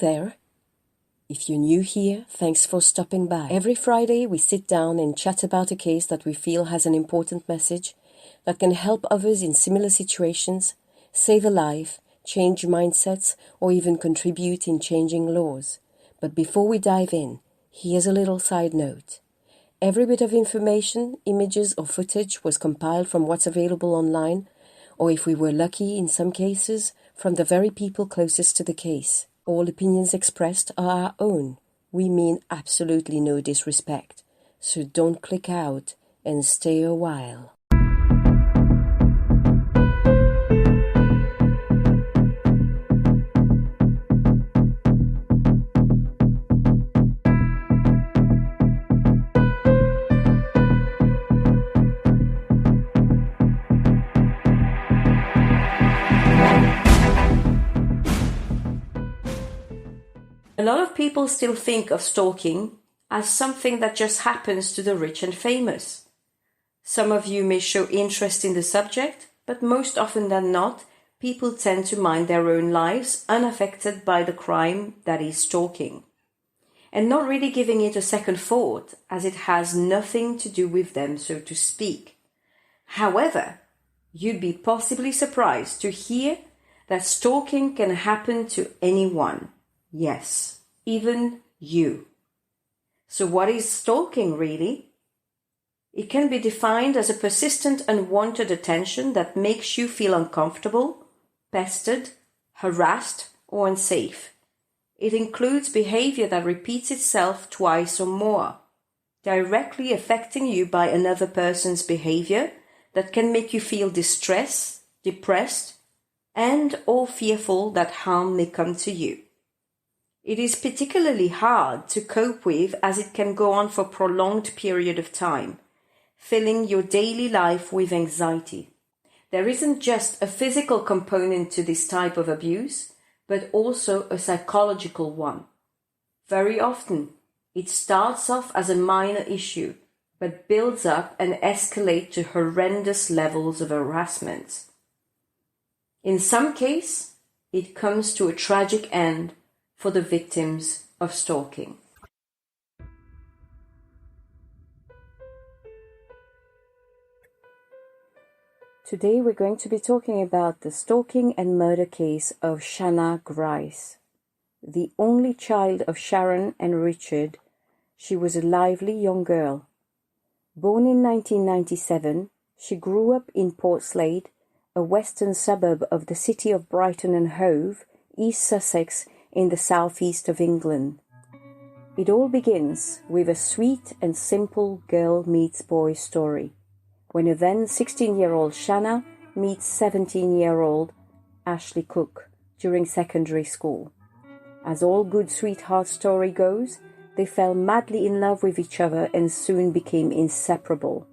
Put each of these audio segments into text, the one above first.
there. If you're new here, thanks for stopping by. Every Friday, we sit down and chat about a case that we feel has an important message that can help others in similar situations, save a life, change mindsets, or even contribute in changing laws. But before we dive in, here's a little side note. Every bit of information, images, or footage was compiled from what's available online, or if we were lucky in some cases, from the very people closest to the case. All opinions expressed are our own. We mean absolutely no disrespect. So don't click out and stay a while. A lot of people still think of stalking as something that just happens to the rich and famous. Some of you may show interest in the subject, but most often than not, people tend to mind their own lives unaffected by the crime that is stalking, and not really giving it a second thought, as it has nothing to do with them, so to speak. However, you'd be possibly surprised to hear that stalking can happen to anyone. Yes, even you. So what is stalking really? It can be defined as a persistent unwanted attention that makes you feel uncomfortable, pestered, harassed, or unsafe. It includes behavior that repeats itself twice or more, directly affecting you by another person's behavior that can make you feel distressed, depressed, and or fearful that harm may come to you. It is particularly hard to cope with as it can go on for a prolonged period of time, filling your daily life with anxiety. There isn't just a physical component to this type of abuse, but also a psychological one. Very often, it starts off as a minor issue, but builds up and escalates to horrendous levels of harassment. In some cases, it comes to a tragic end for the victims of stalking. Today we're going to be talking about the stalking and murder case of Shana Grice. The only child of Sharon and Richard, she was a lively young girl. Born in 1997, she grew up in Portslade, a western suburb of the city of Brighton and Hove, East Sussex, in the southeast of England. It all begins with a sweet and simple girl meets boy story, when a then 16-year-old Shana meets 17-year-old Ashley Cook during secondary school. As all good sweetheart story goes, they fell madly in love with each other and soon became inseparable.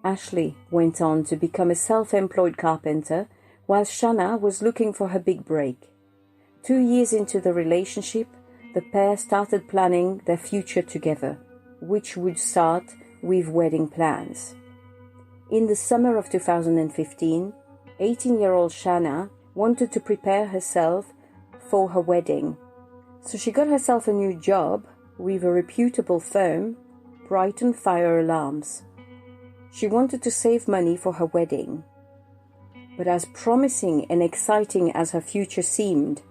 Ashley went on to become a self-employed carpenter, while Shana was looking for her big break. 2 years into the relationship, the pair started planning their future together, which would start with wedding plans. In the summer of 2015, 18-year-old Shana wanted to prepare herself for her wedding. So she got herself a new job with a reputable firm, Brighton Fire Alarms. She wanted to save money for her wedding. But as promising and exciting as her future seemed,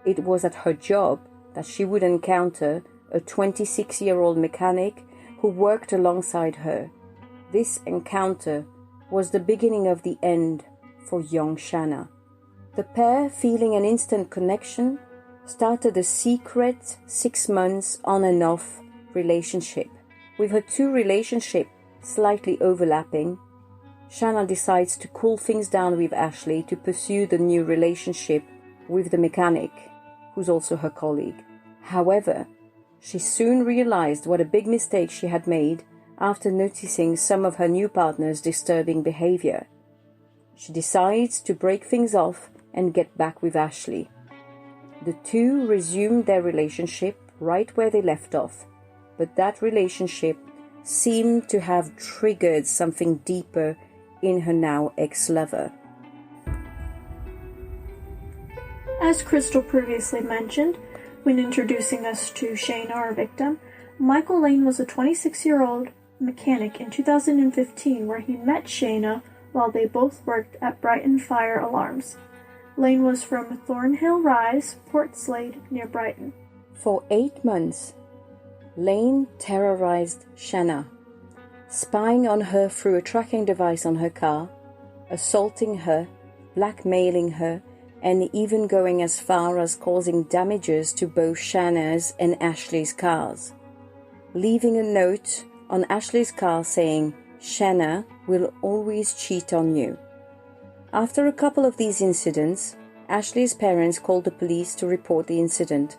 it was at her job that she would encounter a 26-year-old mechanic who worked alongside her. This encounter was the beginning of the end for young Shana. The pair, feeling an instant connection, started a secret 6 months on and off relationship. With her two relationships slightly overlapping, Shana decides to cool things down with Ashley to pursue the new relationship with the mechanic, who's also her colleague. However, she soon realized what a big mistake she had made after noticing some of her new partner's disturbing behavior. She decides to break things off and get back with Ashley. The two resumed their relationship right where they left off, but that relationship seemed to have triggered something deeper in her now ex-lover. As Crystal previously mentioned, When introducing us to Shana, our victim, Michael Lane was a 26-year-old mechanic in 2015 where he met Shana while they both worked at Brighton Fire Alarms. Lane was from Thornhill Rise, Port Slade, near Brighton. For 8 months, Lane terrorized Shana, spying on her through a tracking device on her car, assaulting her, blackmailing her, and even going as far as causing damages to both Shana's and Ashley's cars, leaving a note on Ashley's car saying, "Shana will always cheat on you." After a couple of these incidents, Ashley's parents called the police to report the incident.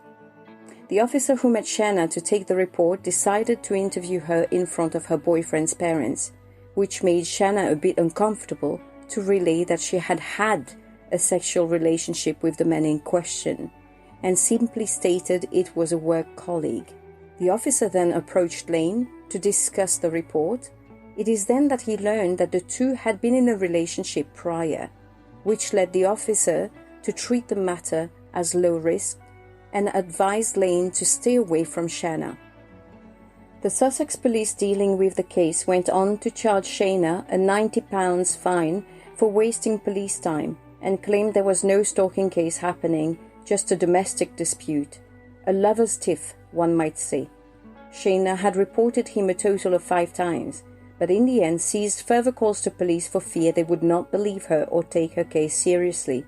The officer who met Shana to take the report decided to interview her in front of her boyfriend's parents, which made Shana a bit uncomfortable to relay that she had had a sexual relationship with the man in question, and simply stated it was a work colleague. The officer then approached Lane to discuss the report. It is then that he learned that the two had been in a relationship prior, which led the officer to treat the matter as low risk and advised Lane to stay away from Shana. The Sussex police dealing with the case went on to charge Shana a £90 fine for wasting police time and claimed there was no stalking case happening, just a domestic dispute. A lover's tiff, one might say. Shana had reported him a total of 5 times, but in the end ceased further calls to police for fear they would not believe her or take her case seriously.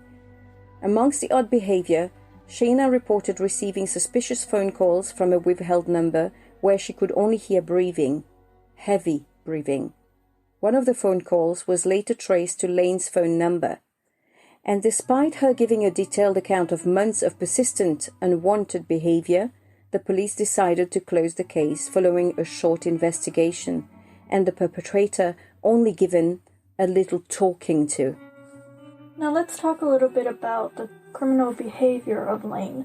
Amongst the odd behaviour, Shana reported receiving suspicious phone calls from a withheld number where she could only hear breathing, heavy breathing. One of the phone calls was later traced to Lane's phone number. And despite her giving a detailed account of months of persistent, unwanted behaviour, the police decided to close the case following a short investigation, and the perpetrator only given a little talking to. Now let's talk a little bit about the criminal behavior of Lane.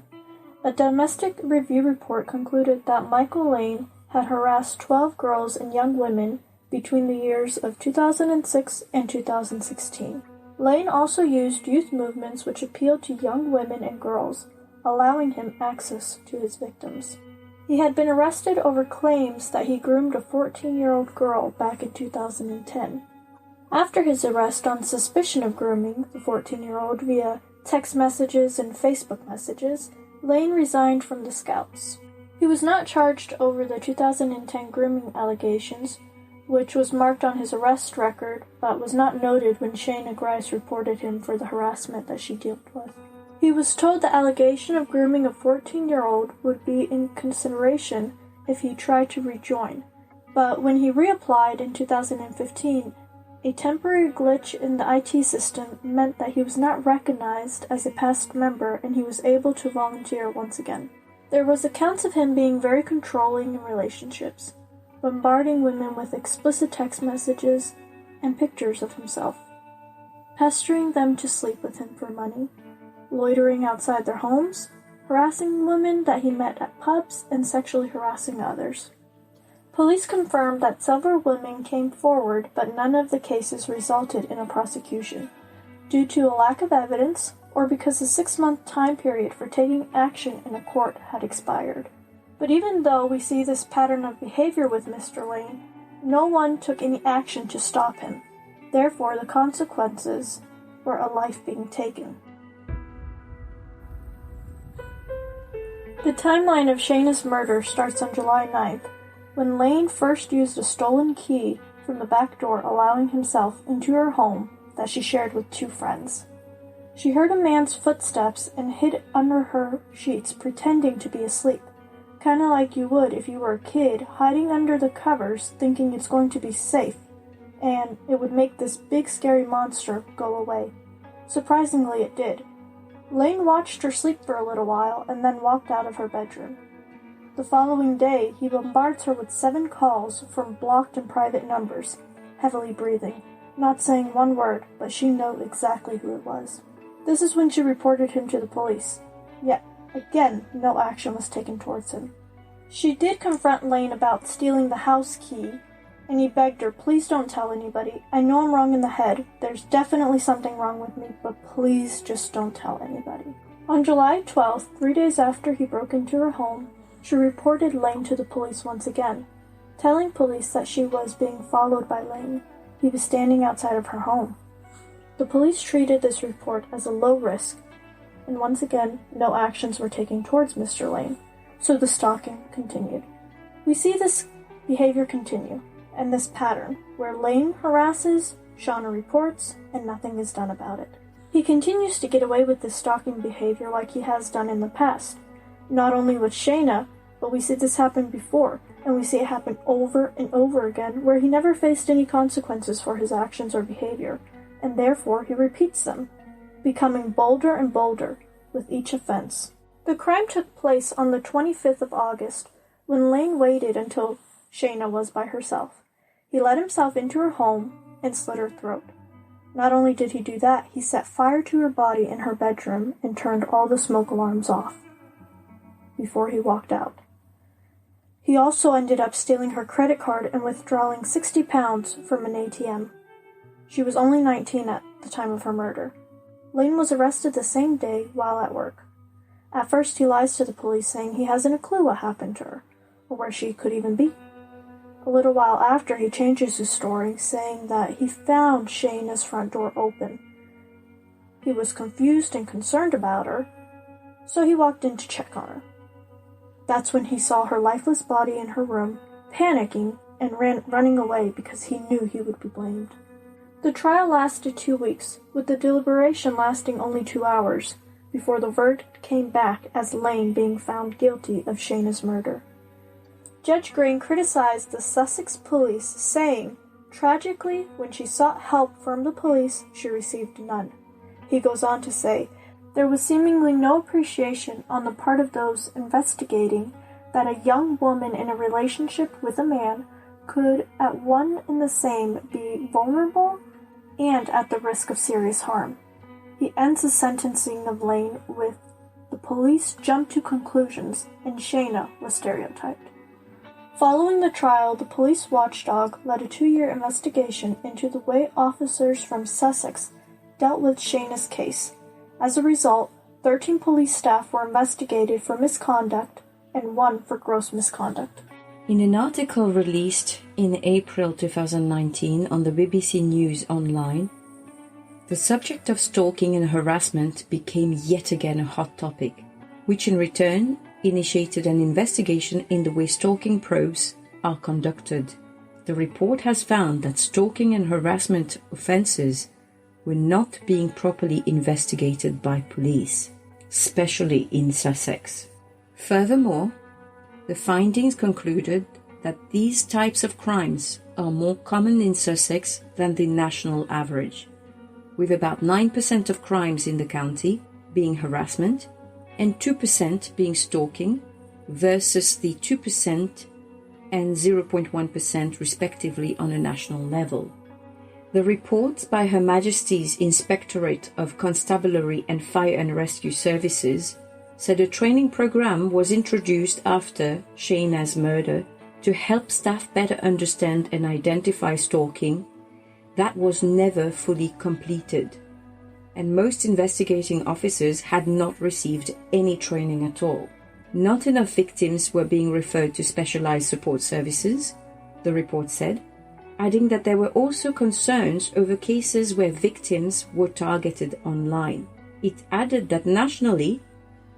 A domestic review report concluded that Michael Lane had harassed 12 girls and young women between the years of 2006 and 2016. Lane also used youth movements which appealed to young women and girls, allowing him access to his victims. He had been arrested over claims that he groomed a 14-year-old girl back in 2010. After his arrest on suspicion of grooming the 14-year-old via text messages and Facebook messages, Lane resigned from the Scouts. He was not charged over the 2010 grooming allegations, which was marked on his arrest record, but was not noted when Shana Grice reported him for the harassment that she dealt with. He was told the allegation of grooming a 14-year-old would be in consideration if he tried to rejoin, but when he reapplied in 2015, a temporary glitch in the IT system meant that he was not recognized as a past member and he was able to volunteer once again. There was accounts of him being very controlling in relationships, bombarding women with explicit text messages and pictures of himself, pestering them to sleep with him for money, loitering outside their homes, harassing women that he met at pubs, and sexually harassing others. Police confirmed that several women came forward, but none of the cases resulted in a prosecution, due to a lack of evidence or because the 6-month time period for taking action in a court had expired. But even though we see this pattern of behavior with Mr. Lane, no one took any action to stop him. Therefore, the consequences were a life being taken. The timeline of Shana's murder starts on July 9th, when Lane first used a stolen key from the back door, allowing himself into her home that she shared with 2 friends. She heard a man's footsteps and hid under her sheets, pretending to be asleep. Kinda like you would if you were a kid, hiding under the covers, thinking it's going to be safe, and it would make this big scary monster go away. Surprisingly, it did. Lane watched her sleep for a little while and then walked out of her bedroom. The following day, he bombards her with 7 calls from blocked and private numbers, heavily breathing, not saying one word, but she knew exactly who it was. This is when she reported him to the police. Yet, again, no action was taken towards him. She did confront Lane about stealing the house key, and he begged her, "Please don't tell anybody. I know I'm wrong in the head. There's definitely something wrong with me, but please just don't tell anybody." On July 12th, 3 days after he broke into her home, she reported Lane to the police once again, telling police that she was being followed by Lane. He was standing outside of her home. The police treated this report as a low risk, and once again, no actions were taken towards Mr. Lane, so the stalking continued. We see this behavior continue, and this pattern, where Lane harasses, Shana reports, and nothing is done about it. He continues to get away with this stalking behavior like he has done in the past, not only with Shana, but we see this happen before, and we see it happen over and over again, where he never faced any consequences for his actions or behavior, and therefore he repeats them, becoming bolder and bolder with each offense. The crime took place on the 25th of August, when Lane waited until Shana was by herself. He let himself into her home and slit her throat. Not only did he do that, he set fire to her body in her bedroom and turned all the smoke alarms off before he walked out. He also ended up stealing her credit card and withdrawing 60 pounds from an ATM. She was only 19 at the time of her murder. Lane was arrested the same day while at work. At first, he lies to the police, saying he hasn't a clue what happened to her, or where she could even be. A little while after, he changes his story, saying that he found Shana's front door open. He was confused and concerned about her, so he walked in to check on her. That's when he saw her lifeless body in her room, panicking and running away because he knew he would be blamed. The trial lasted 2 weeks, with the deliberation lasting only 2 hours, before the verdict came back as Lane being found guilty of Shana's murder. Judge Green criticized the Sussex police, saying, "Tragically, when she sought help from the police, she received none." He goes on to say, "There was seemingly no appreciation on the part of those investigating that a young woman in a relationship with a man could at one and the same be vulnerable and at the risk of serious harm." He ends the sentencing of Lane with, "The police jumped to conclusions and Shana was stereotyped." Following the trial, the police watchdog led a 2-year investigation into the way officers from Sussex dealt with Shana's case. As a result, 13 police staff were investigated for misconduct and 1 for gross misconduct. In an article released in April 2019 on the BBC News Online, the subject of stalking and harassment became yet again a hot topic, which in return initiated an investigation in the way stalking probes are conducted. The report has found that stalking and harassment offences were not being properly investigated by police, especially in Sussex. Furthermore, the findings concluded that these types of crimes are more common in Sussex than the national average, with about 9% of crimes in the county being harassment and 2% being stalking versus the 2% and 0.1% respectively on a national level. The reports by Her Majesty's Inspectorate of Constabulary and Fire and Rescue Services said a training program was introduced after Shana's murder to help staff better understand and identify stalking. That was never fully completed, and most investigating officers had not received any training at all. Not enough victims were being referred to specialized support services, the report said, adding that there were also concerns over cases where victims were targeted online. It added that nationally,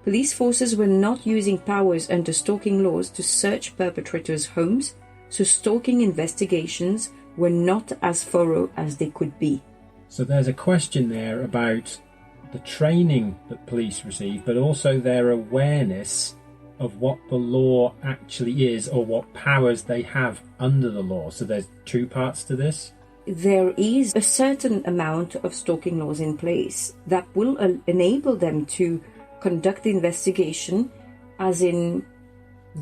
police forces were not using powers under stalking laws to search perpetrators' homes, so stalking investigations were not as thorough as they could be. So there's a question there about the training that police receive, but also their awareness of what the law actually is or what powers they have under the law. So there's 2 parts to this. There is a certain amount of stalking laws in place that will enable them to conduct the investigation, as in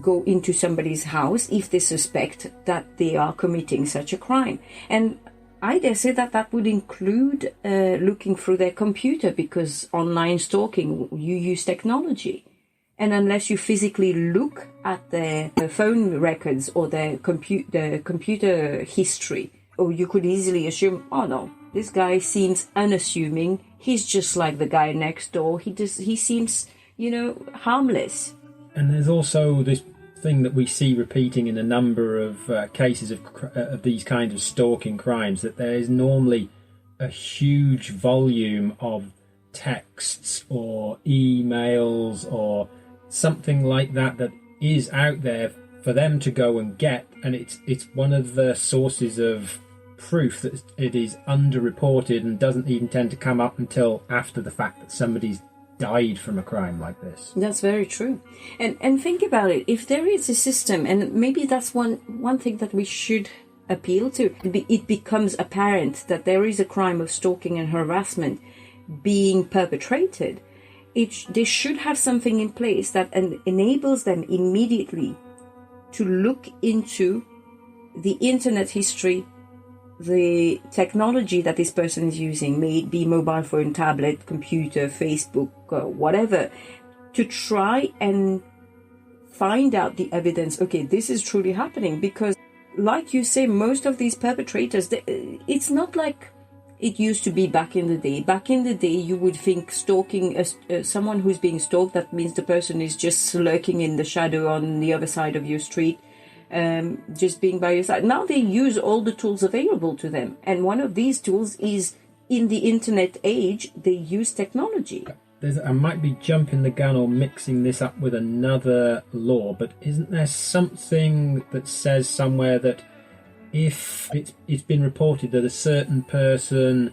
go into somebody's house if they suspect that they are committing such a crime. And I dare say that that would include looking through their computer, because online stalking, you use technology. And unless you physically look at their phone records or their computer history, or you could easily assume, oh no, This guy seems unassuming. He's just like the guy next door. He seems, harmless. And there's also this thing that we see repeating in a number of cases of these kinds of stalking crimes, that there is normally a huge volume of texts or emails or something like that that is out there for them to go and get, and it's one of the sources of proof that it is underreported and doesn't even tend to come up until after the fact that somebody's died from a crime like this. That's very true. And think about it. If there is a system, and maybe that's one thing that we should appeal to, it becomes apparent that there is a crime of stalking and harassment being perpetrated, they should have something in place that enables them immediately to look into the internet history, the technology that this person is using, may it be mobile phone, tablet, computer, Facebook, whatever, to try and find out the evidence. Okay, this is truly happening, because like you say, most of these perpetrators, it's not like it used to be back in the day. Back in the day, you would think stalking someone who's being stalked, that means the person is just lurking in the shadow on the other side of your street, just being by your side. Now they use all the tools available to them. And one of these tools is, in the internet age, they use technology. I might be jumping the gun or mixing this up with another law, but isn't there something that says somewhere that if it's been reported that a certain person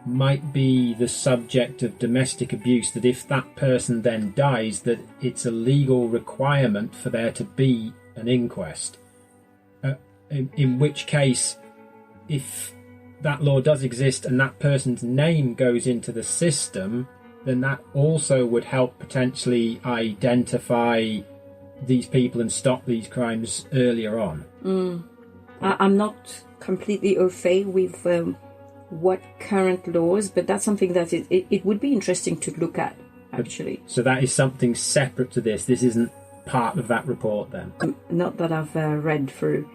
might be the subject of domestic abuse, that if that person then dies, that it's a legal requirement for there to be an inquest? In which case, if that law does exist and that person's name goes into the system, then that also would help potentially identify these people and stop these crimes earlier on. I'm not completely au fait with what current laws, but that's something that it would be interesting to look at, actually. So that is something separate to this. This isn't part of that report then? Not that I've read through.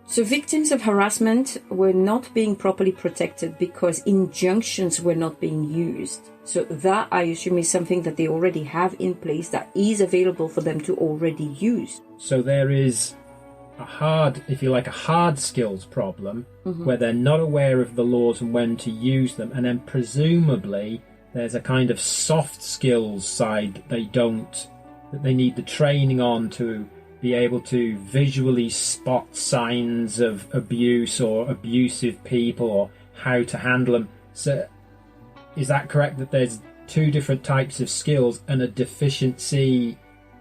So victims of harassment were not being properly protected because injunctions were not being used. So that, I assume, is something that they already have in place that is available for them to already use. So there is a hard skills problem, where they're not aware of the laws and when to use them, and then presumably there's a kind of soft skills side that they need the training on to be able to visually spot signs of abuse or abusive people or how to handle them. So is that correct, that there's two different types of skills and a deficiency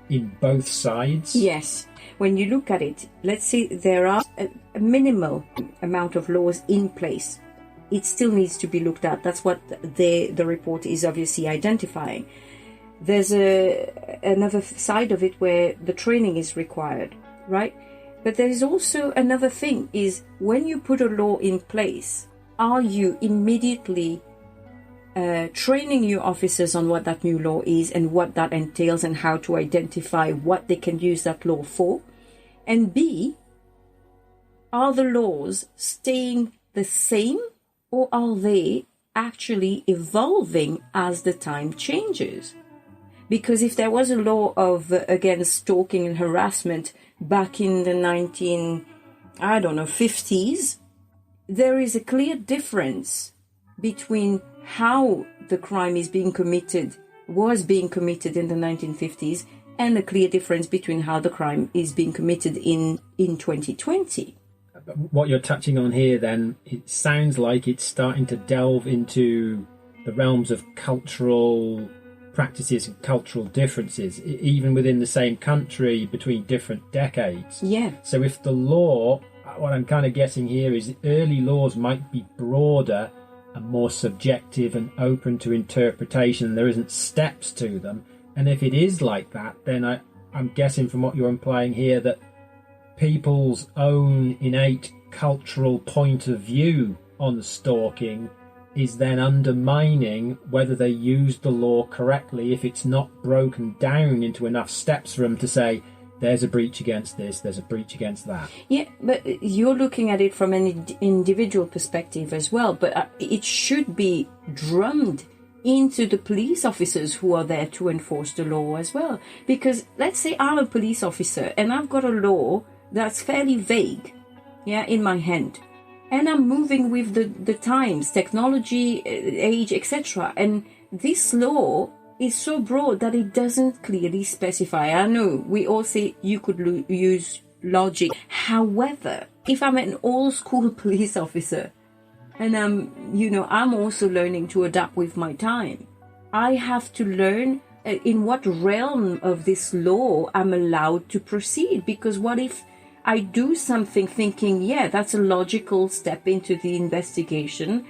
in both sides? Yes. When you look at it, let's say there are a minimal amount of laws in place. It still needs to be looked at. That's what the report is obviously identifying. There's another side of it where the training is required, right? But there is also another thing, is when you put a law in place, are you immediately training your officers on what that new law is and what that entails and how to identify what they can use that law for? And B, are the laws staying the same, or are they actually evolving as the time changes? Because if there was a law of against stalking and harassment back in the 50s, there is a clear difference between how the crime was being committed in the 1950s, and a clear difference between how the crime is being committed in 2020. What you're touching on here then, it sounds like it's starting to delve into the realms of cultural practices and cultural differences, even within the same country between different decades. Yeah. So if the law, what I'm kind of guessing here is early laws might be broader and more subjective and open to interpretation, there isn't steps to them. And if it is like that, then I'm guessing from what you're implying here that people's own innate cultural point of view on stalking is then undermining whether they use the law correctly if it's not broken down into enough steps for them to say, there's a breach against this, there's a breach against that. Yeah, but you're looking at it from an individual perspective as well, but it should be drummed into the police officers who are there to enforce the law as well. Because let's say I'm a police officer and I've got a law that's fairly vague, in my hand. And I'm moving with the times, technology, age, etc. And this law is so broad that it doesn't clearly specify. I know we all say you could use logic. However, if I'm an old school police officer and I'm also learning to adapt with my time, I have to learn in what realm of this law I'm allowed to proceed. Because what if I do something thinking, that's a logical step into the investigation,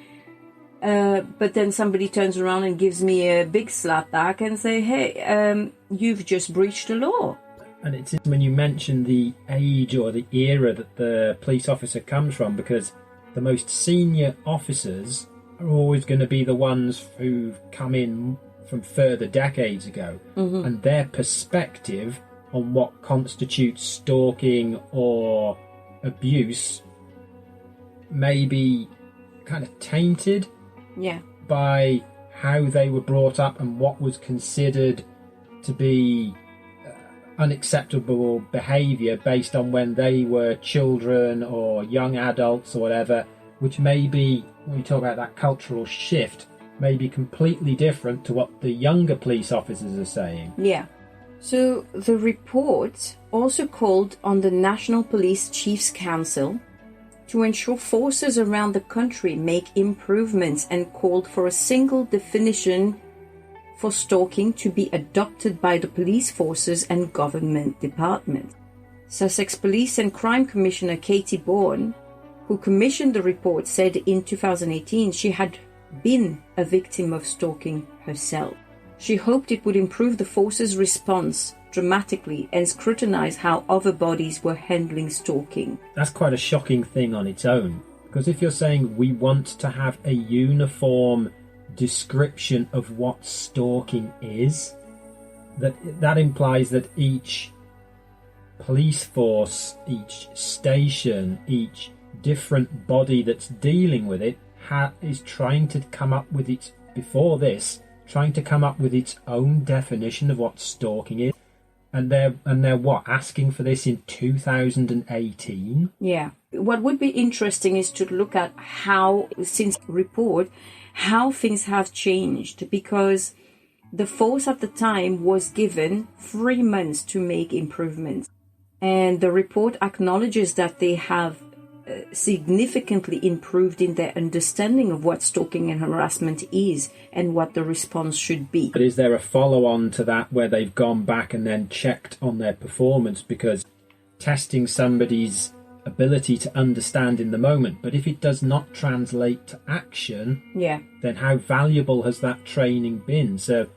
but then somebody turns around and gives me a big slap back and say, hey, you've just breached the law. And it's when you mention the age or the era that the police officer comes from, because the most senior officers are always going to be the ones who've come in from further decades ago, and their perspective on what constitutes stalking or abuse may be kind of tainted by how they were brought up and what was considered to be unacceptable behaviour based on when they were children or young adults or whatever, which may be, when we talk about that cultural shift, may be completely different to what the younger police officers are saying. Yeah. So the report also called on the National Police Chiefs Council to ensure forces around the country make improvements and called for a single definition for stalking to be adopted by the police forces and government departments. Sussex Police and Crime Commissioner Katie Bourne, who commissioned the report, said in 2018 she had been a victim of stalking herself. She hoped it would improve the force's response dramatically and scrutinize how other bodies were handling stalking. That's quite a shocking thing on its own, because if you're saying we want to have a uniform description of what stalking is, that implies that each police force, each station, each different body that's dealing with it is trying to come up with its own definition of what stalking is, and they're what, asking for this in 2018? Yeah. What would be interesting is to look at how, since the report, how things have changed, because the force at the time was given 3 months to make improvements, and the report acknowledges that they have significantly improved in their understanding of what stalking and harassment is and what the response should be. But is there a follow-on to that where they've gone back and then checked on their performance? Because testing somebody's ability to understand in the moment, but if it does not translate to action, then how valuable has that training been? So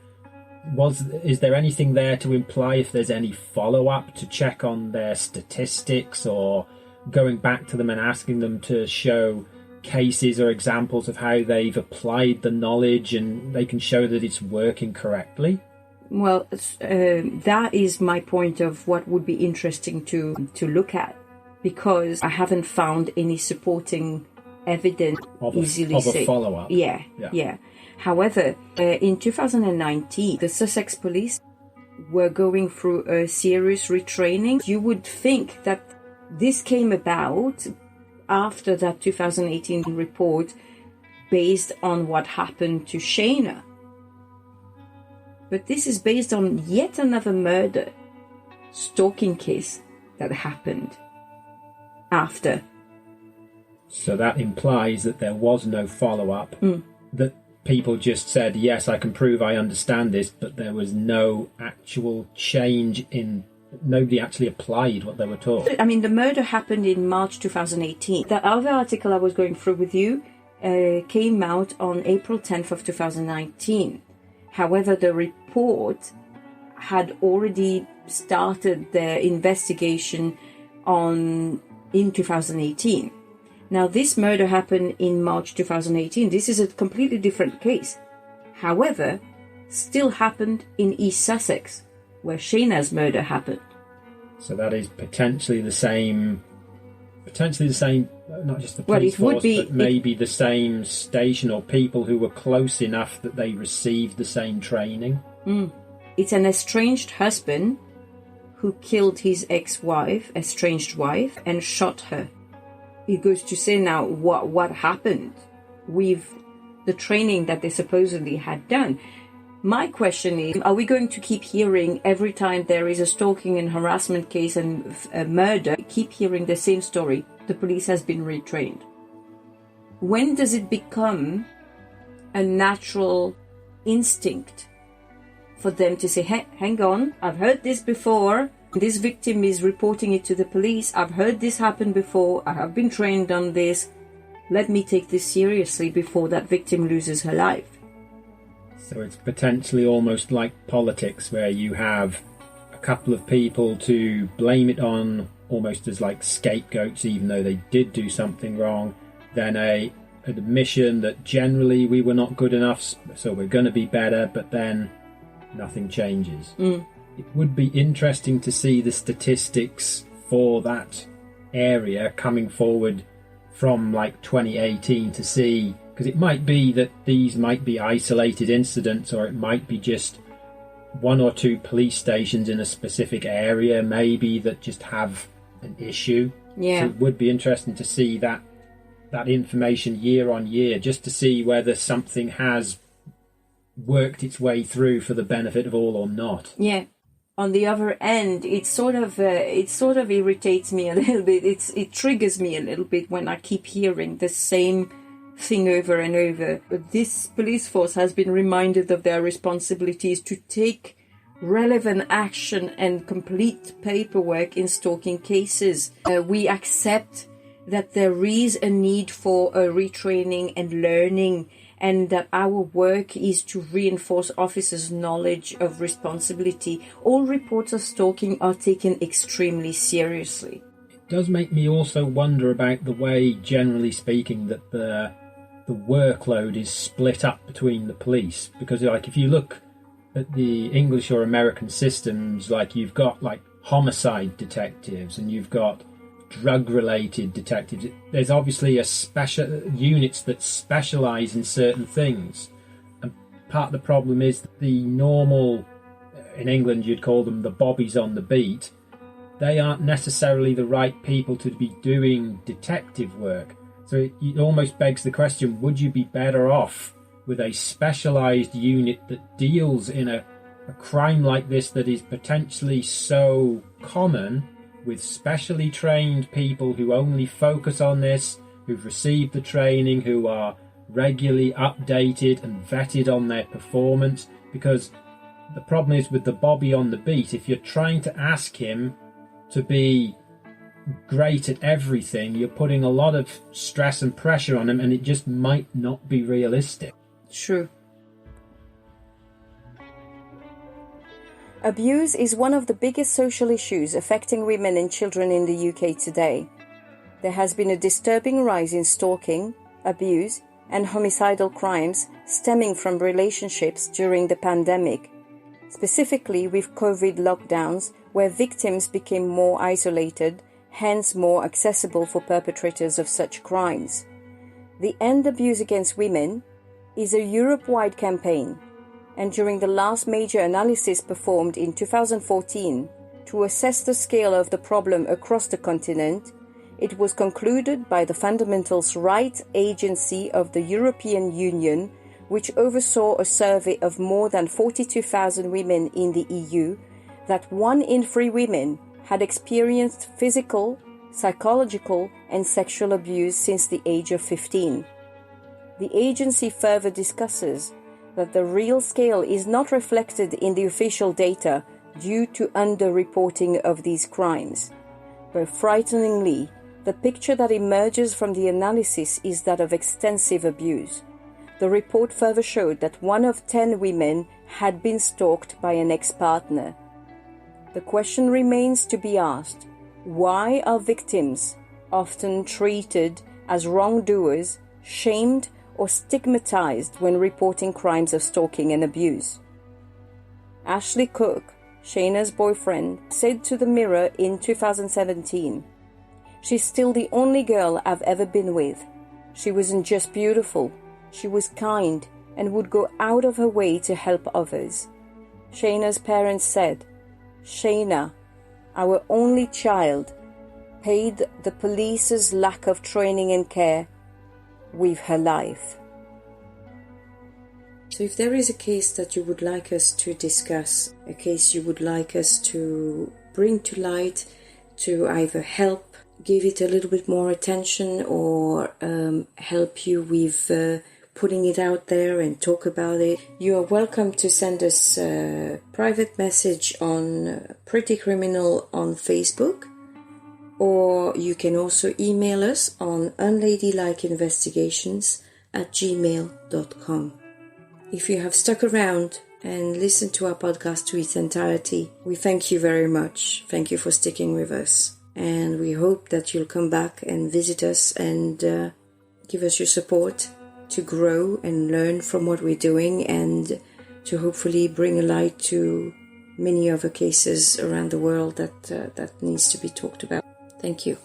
is there anything there to imply if there's any follow-up to check on their statistics, or going back to them and asking them to show cases or examples of how they've applied the knowledge and they can show that it's working correctly? Well, that is my point of what would be interesting to look at, because I haven't found any supporting evidence of a follow-up. Yeah. However, in 2019, the Sussex Police were going through a serious retraining. You would think that this came about after that 2018 report based on what happened to Shana. But this is based on yet another murder, stalking case that happened after. So that implies that there was no follow-up, that people just said, yes, I can prove I understand this, but there was no actual change in... Nobody actually applied what they were taught. I mean, the murder happened in March 2018. The other article I was going through with you came out on April 10th of 2019. However, the report had already started their investigation in 2018. Now, this murder happened in March 2018. This is a completely different case. However, still happened in East Sussex, where Shana's murder happened. So that is potentially the same, not just the Well, police it would force, be- but maybe the same station or people who were close enough that they received the same training. It's an estranged husband who killed his estranged wife, and shot her. It goes to say now what happened with the training that they supposedly had done. My question is, are we going to keep hearing every time there is a stalking and harassment case and a murder, keep hearing the same story? The police has been retrained. When does it become a natural instinct for them to say, hey, hang on, I've heard this before. This victim is reporting it to the police. I've heard this happen before. I have been trained on this. Let me take this seriously before that victim loses her life. So it's potentially almost like politics, where you have a couple of people to blame it on, almost as like scapegoats, even though they did do something wrong. Then an admission that generally we were not good enough, so we're going to be better, but then nothing changes. It would be interesting to see the statistics for that area coming forward from like 2018 to see, because it might be that these might be isolated incidents, or it might be just one or two police stations in a specific area maybe that just have an issue. Yeah. So it would be interesting to see that information year on year, just to see whether something has worked its way through for the benefit of all or not. Yeah. On the other end, it sort of irritates me a little bit. It triggers me a little bit when I keep hearing the same thing over and over. But this police force has been reminded of their responsibilities to take relevant action and complete paperwork in stalking cases. We accept that there is a need for a retraining and learning, and that our work is to reinforce officers' knowledge of responsibility. All reports of stalking are taken extremely seriously. It does make me also wonder about the way, generally speaking, that the workload is split up between the police. Because like if you look at the English or American systems, like you've got like homicide detectives and you've got drug-related detectives. There's obviously a special units that specialise in certain things, and part of the problem is that the normal, in England you'd call them the bobbies on the beat, they aren't necessarily the right people to be doing detective work. So it almost begs the question, would you be better off with a specialised unit that deals in a crime like this that is potentially so common, with specially trained people who only focus on this, who've received the training, who are regularly updated and vetted on their performance? Because the problem is with the bobby on the beat, if you're trying to ask him to be great at everything, you're putting a lot of stress and pressure on him, and it just might not be realistic. True. Abuse is one of the biggest social issues affecting women and children in the UK today. There has been a disturbing rise in stalking, abuse, and homicidal crimes stemming from relationships during the pandemic, specifically with COVID lockdowns, where victims became more isolated, hence more accessible for perpetrators of such crimes. The End Abuse Against Women is a Europe-wide campaign, and during the last major analysis performed in 2014 to assess the scale of the problem across the continent, it was concluded by the Fundamental Rights Agency of the European Union, which oversaw a survey of more than 42,000 women in the EU, that 1 in 3 women had experienced physical, psychological, and sexual abuse since the age of 15. The agency further discusses that the real scale is not reflected in the official data due to underreporting of these crimes. But frighteningly, the picture that emerges from the analysis is that of extensive abuse. The report further showed that 1 of 10 women had been stalked by an ex-partner. The question remains to be asked: why are victims often treated as wrongdoers, shamed, or stigmatized when reporting crimes of stalking and abuse? Ashley Cook, Shana's boyfriend, said to the Mirror in 2017, "She's still the only girl I've ever been with. She wasn't just beautiful, she was kind and would go out of her way to help others." Shana's parents said, "Shana, our only child, paid the police's lack of training and care with her life." So if there is a case that you would like us to discuss, a case you would like us to bring to light, to either help give it a little bit more attention or help you with putting it out there and talk about it, you are welcome to send us a private message on Pretty Criminal on Facebook, or you can also email us on unladylikeinvestigations@gmail.com. If you have stuck around and listened to our podcast to its entirety, we thank you very much. Thank you for sticking with us. And we hope that you'll come back and visit us and give us your support to grow and learn from what we're doing and to hopefully bring a light to many other cases around the world that needs to be talked about. Thank you.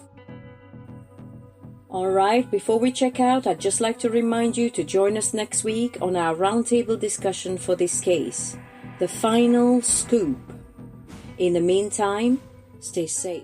Alright, before we check out, I'd just like to remind you to join us next week on our roundtable discussion for this case, the final scoop. In the meantime, stay safe.